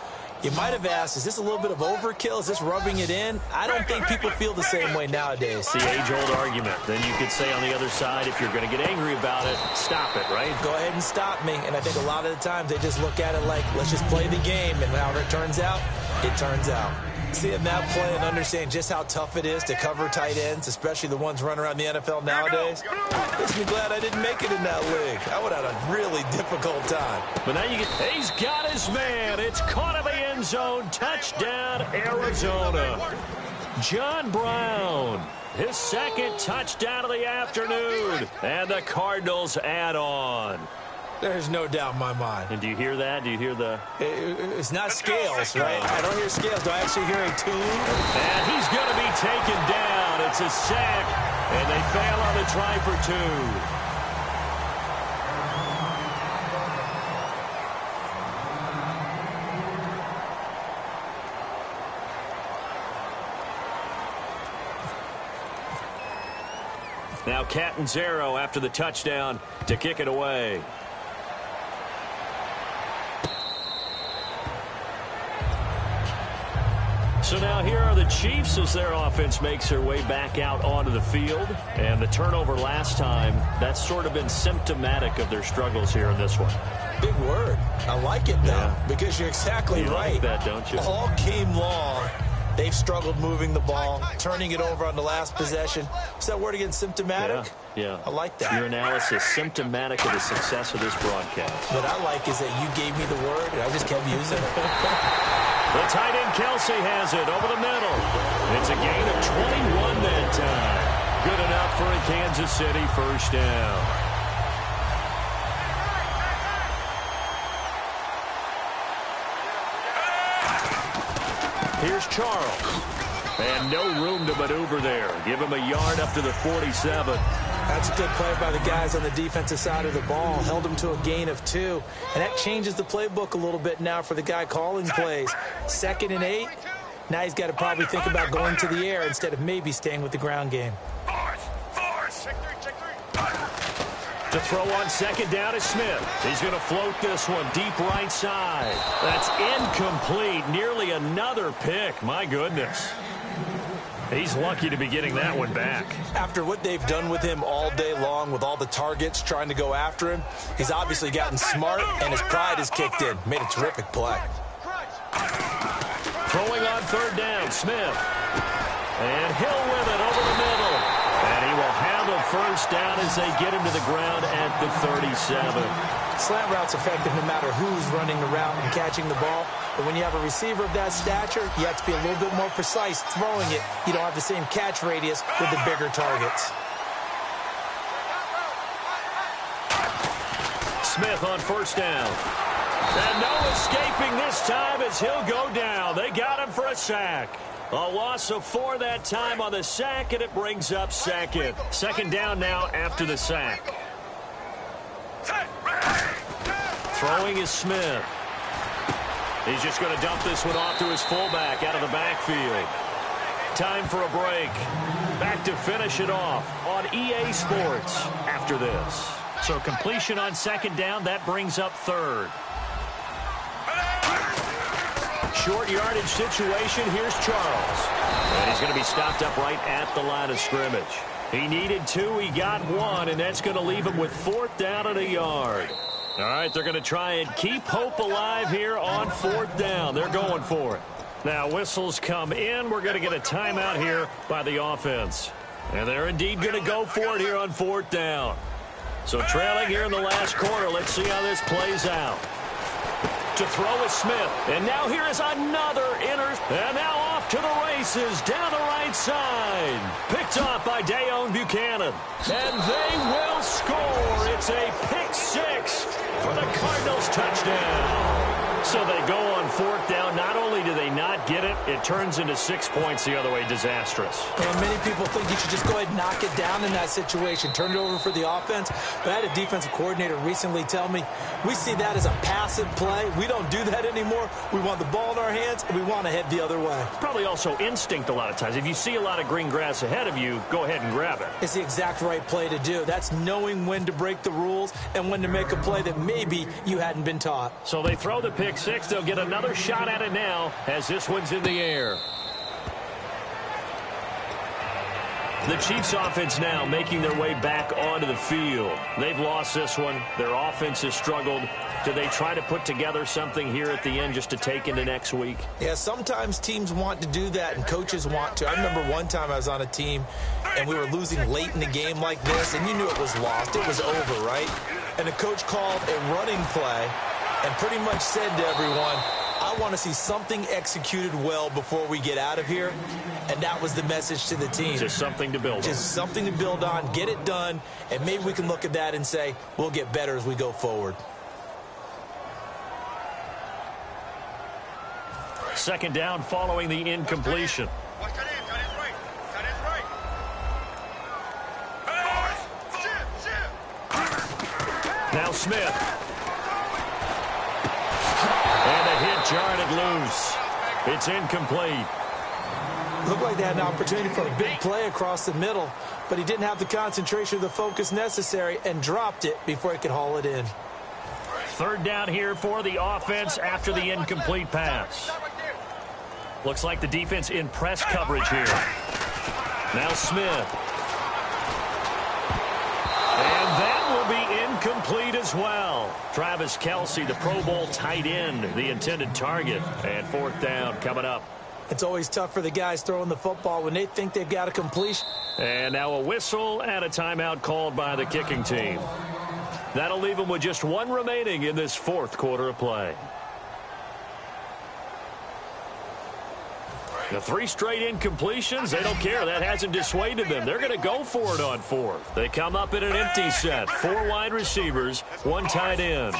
you might have asked, is this a little bit of overkill? Is this rubbing it in? I don't think people feel the same way nowadays.
The age-old argument. Then you could say on the other side, if you're going to get angry about it, stop it, right?
Go ahead and stop me. And I think a lot of the times they just look at it like, let's just play the game. And however it turns out, it turns out. Seeing that play and understanding just how tough it is to cover tight ends, especially the ones running around the NFL nowadays, makes me glad I didn't make it in that league. I would have had a really difficult time.
But now he's got his man. It's caught in the end zone. Touchdown, Arizona. John Brown, his second touchdown of the afternoon. And the Cardinals add on.
There's no doubt in my mind.
And do you hear that? Do you hear the...
It's not scales, right? I don't hear scales. Do I actually hear a tune?
And he's going to be taken down. It's a sack. And they fail on the try for 2. Now Ktxtrastupid after the touchdown to kick it away. So now here are the Chiefs as their offense makes their way back out onto the field. And the turnover last time, that's sort of been symptomatic of their struggles here in this one.
Big word. I like it, though, because you're exactly
you
right.
Like that, don't you?
All game long, they've struggled moving the ball, turning it over on the last possession. Is that word again, symptomatic?
Yeah.
I like that.
Your analysis, symptomatic of the success of this broadcast.
What I like is that you gave me the word, and I just kept using it.
The tight end Kelsey has it over the middle. It's a gain of 21 that time. Good enough for a Kansas City first down. Here's Charles. And no room to maneuver there. Give him a yard up to the 47.
That's a good play by the guys on the defensive side of the ball. Held him to a gain of 2. And that changes the playbook a little bit now for the guy calling plays. 2nd and 8. Now he's got to probably think about going to the air instead of maybe staying with the ground game.
To throw on 2nd down is Smith. He's going to float this one deep right side. That's incomplete. Nearly another pick. My goodness. He's lucky to be getting that one back.
After what they've done with him all day long with all the targets trying to go after him, he's obviously gotten smart and his pride has kicked in. Made a terrific play.
Throwing on 3rd down, Smith. And Hill with it over the middle. And he will have a first down as they get him to the ground at the 37.
Slant route's effective no matter who's running the route and catching the ball. But when you have a receiver of that stature, you have to be a little bit more precise throwing it. You don't have the same catch radius with the bigger targets.
Smith on 1st down. And no escaping this time as he'll go down. They got him for a sack. A loss of 4 that time on the sack, and it brings up 2nd. 2nd down now after the sack. Throwing is Smith. He's just going to dump this one off to his fullback out of the backfield. Time for a break. Back to finish it off on EA Sports after this. So completion on 2nd down, that brings up 3rd. Short yardage situation. Here's Charles. And he's going to be stopped up right at the line of scrimmage. He needed 2. He got 1, and that's going to leave him with 4th down and a yard. All right, they're going to try and keep hope alive here on 4th down. They're going for it. Now, whistles come in. We're going to get a timeout here by the offense. And they're indeed going to go for it here on 4th down. So trailing here in the last quarter. Let's see how this plays out. To throw is Smith. And now here is another and now off to the races down the right side. Picked off by Dayon Buchanan. And they will score. It's a pick 6 for the Cardinals touchdown. So they go on 4th down. Not only do they not get it, it turns into 6 points the other way. Disastrous.
And many people think you should just go ahead and knock it down in that situation. Turn it over for the offense. But I had a defensive coordinator recently tell me, we see that as a passive play. We don't do that anymore. We want the ball in our hands, and we want to head the other way.
It's probably also instinct a lot of times. If you see a lot of green grass ahead of you, go ahead and grab it.
It's the exact right play to do. That's knowing when to break the rules and when to make a play that maybe you hadn't been taught.
So they throw the pick 6. They'll get another shot at it now as this one's in the air. The Chiefs offense now making their way back onto the field. They've lost this one. Their offense has struggled. Do they try to put together something here at the end just to take into next week?
Yeah, sometimes teams want to do that and coaches want to. I remember one time I was on a team and we were losing late in the game like this, and you knew it was lost. It was over, right? And the coach called a running play and pretty much said to everyone, I want to see something executed well before we get out of here. And that was the message to the team.
Just something to build on.
Just something to build on, get it done, and maybe we can look at that and say, we'll get better as we go forward.
2nd down following the incompletion. Now Smith. And a hit jarred it loose. It's incomplete.
Looked like they had an opportunity for a big play across the middle, but he didn't have the concentration or the focus necessary and dropped it before he could haul it in.
3rd down here for the offense after the incomplete pass. Looks like the defense in press coverage here. Now Smith. And that will be incomplete as well. Travis Kelce, the Pro Bowl tight end, the intended target. And 4th down coming up.
It's always tough for the guys throwing the football when they think they've got a completion.
And now a whistle and a timeout called by the kicking team. That'll leave them with just 1 remaining in this 4th quarter of play. The 3 straight incompletions, they don't care. That hasn't dissuaded them. They're going to go for it on 4th. They come up in an empty set. 4 wide receivers, 1 tight end.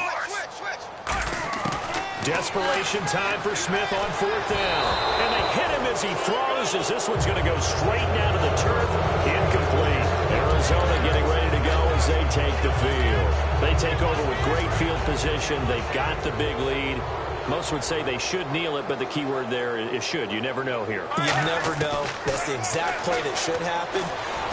Desperation time for Smith on 4th down. And they hit him as he throws, as this one's going to go straight down to the turf. Incomplete. Arizona getting ready to go as they take the field. They take over with great field position. They've got the big lead. Most would say they should kneel it, but the key word there is should. You never know here.
You never know. That's the exact play that should happen.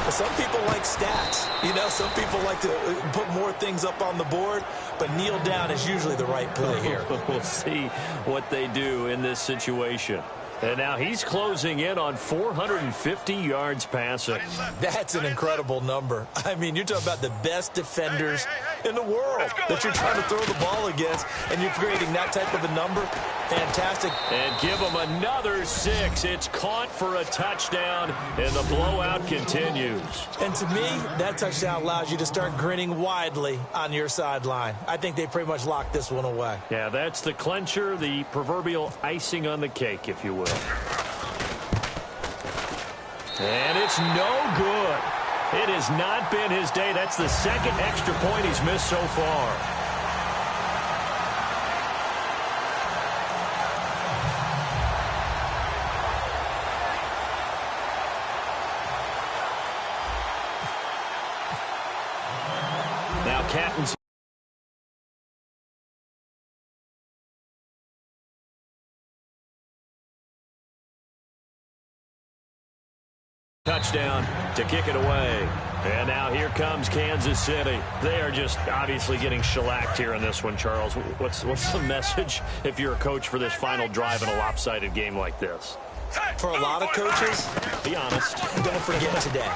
But some people like stats. You know, some people like to put more things up on the board, but kneel down is usually the right play here.
We'll see what they do in this situation. And now he's closing in on 450 yards passing.
That's an incredible number. I mean, you're talking about the best defenders in the world that you're trying to throw the ball against, and you're creating that type of a number. Fantastic.
And give him another 6. It's caught for a touchdown, and the blowout continues.
And to me, that touchdown allows you to start grinning widely on your sideline. I think they pretty much locked this one away.
Yeah, that's the clincher, the proverbial icing on the cake, if you will. And it's no good. It has not been his day. That's the 2nd extra point he's missed so far. Now Catton's touchdown to kick it away. And now here comes Kansas City. They are just obviously getting shellacked here in this one, Charles. What's the message if you're a coach for this final drive in a lopsided game like this?
For a lot of coaches,
be honest.
Don't forget today.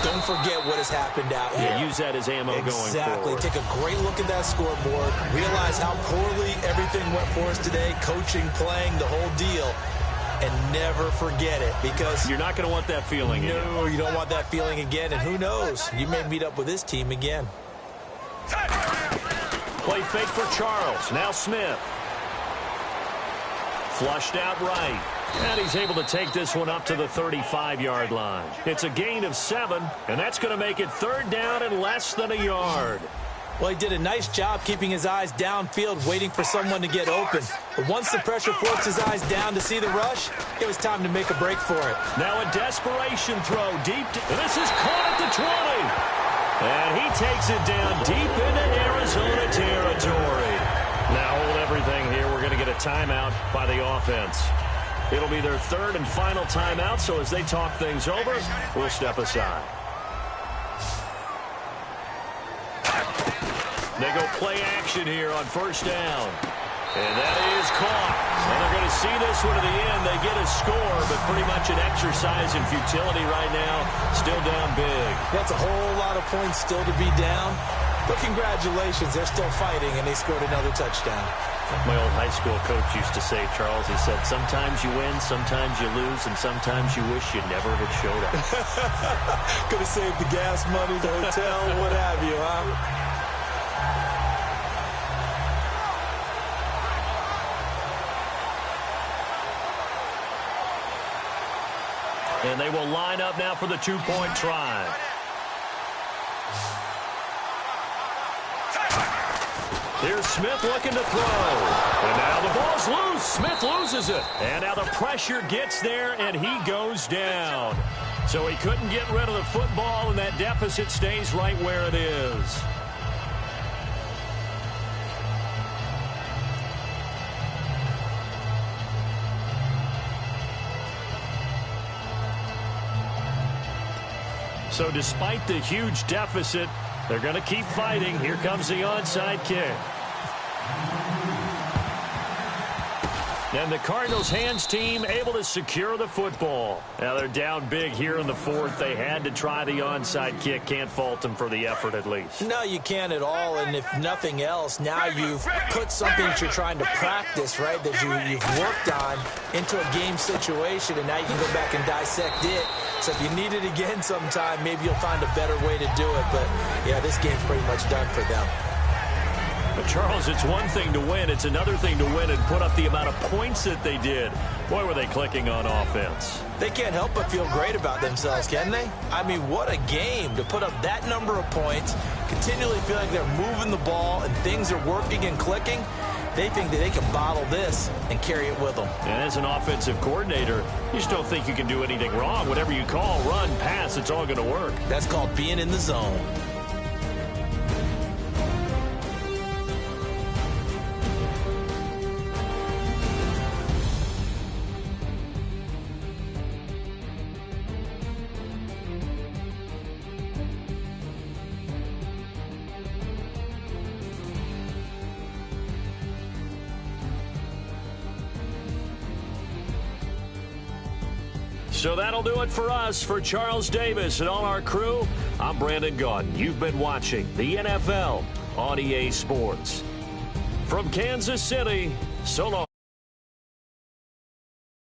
Don't forget what has happened out here.
Yeah, use that as ammo going forward.
Exactly. Take a great look at that scoreboard. Realize how poorly everything went for us today. Coaching, playing, the whole deal. And never forget it, because
you're not going to want that feeling again.
No, you don't want that feeling again. And who knows? You may meet up with this team again.
Play fake for Charles. Now Smith. Flushed out right. And he's able to take this one up to the 35-yard line. It's a gain of 7, and that's going to make it 3rd down and less than a yard.
Well, he did a nice job keeping his eyes downfield, waiting for someone to get open. But once the pressure forced his eyes down to see the rush, it was time to make a break for it.
Now a desperation throw deep. This is caught at the 20. And he takes it down deep into Arizona territory. Now hold everything here. We're going to get a timeout by the offense. It'll be their 3rd and final timeout, so as they talk things over, we'll step aside. They go play action here on 1st down. And that is caught. And they're going to see this one to the end. They get a score, but pretty much an exercise in futility right now. Still down big.
That's a whole lot of points still to be down. But congratulations, they're still fighting, and they scored another touchdown.
My old high school coach used to say, Charles, he said, sometimes you win, sometimes you lose, and sometimes you wish you never had showed up.
Could have saved the gas money, the hotel, what have you, huh?
And they will line up now for the 2-point try. Here's Smith looking to throw. And now the ball's loose. Smith loses it. And now the pressure gets there, and he goes down. So he couldn't get rid of the football, and that deficit stays right where it is. So despite the huge deficit, they're going to keep fighting. Here comes the onside kick. And the Cardinals' hands team able to secure the football. Now they're down big here in the fourth. They had to try the onside kick. Can't fault them for the effort at least.
No, you can't at all. And if nothing else, now you've put something that you're trying to practice, right, that you've worked on into a game situation, and now you can go back and dissect it. So if you need it again sometime, maybe you'll find a better way to do it. But, yeah, this game's pretty much done for them.
But Charles, it's one thing to win. It's another thing to win and put up the amount of points that they did. Boy, were they clicking on offense.
They can't help but feel great about themselves, can they? I mean, what a game to put up that number of points, continually feel like they're moving the ball and things are working and clicking. They think that they can bottle this and carry it with them.
And as an offensive coordinator, you just don't think you can do anything wrong. Whatever you call, run, pass, it's all going to work.
That's called being in the zone.
So that'll do it for us. For Charles Davis and all our crew, I'm Brandon Gaudin. You've been watching the NFL on EA Sports. From Kansas City, so long.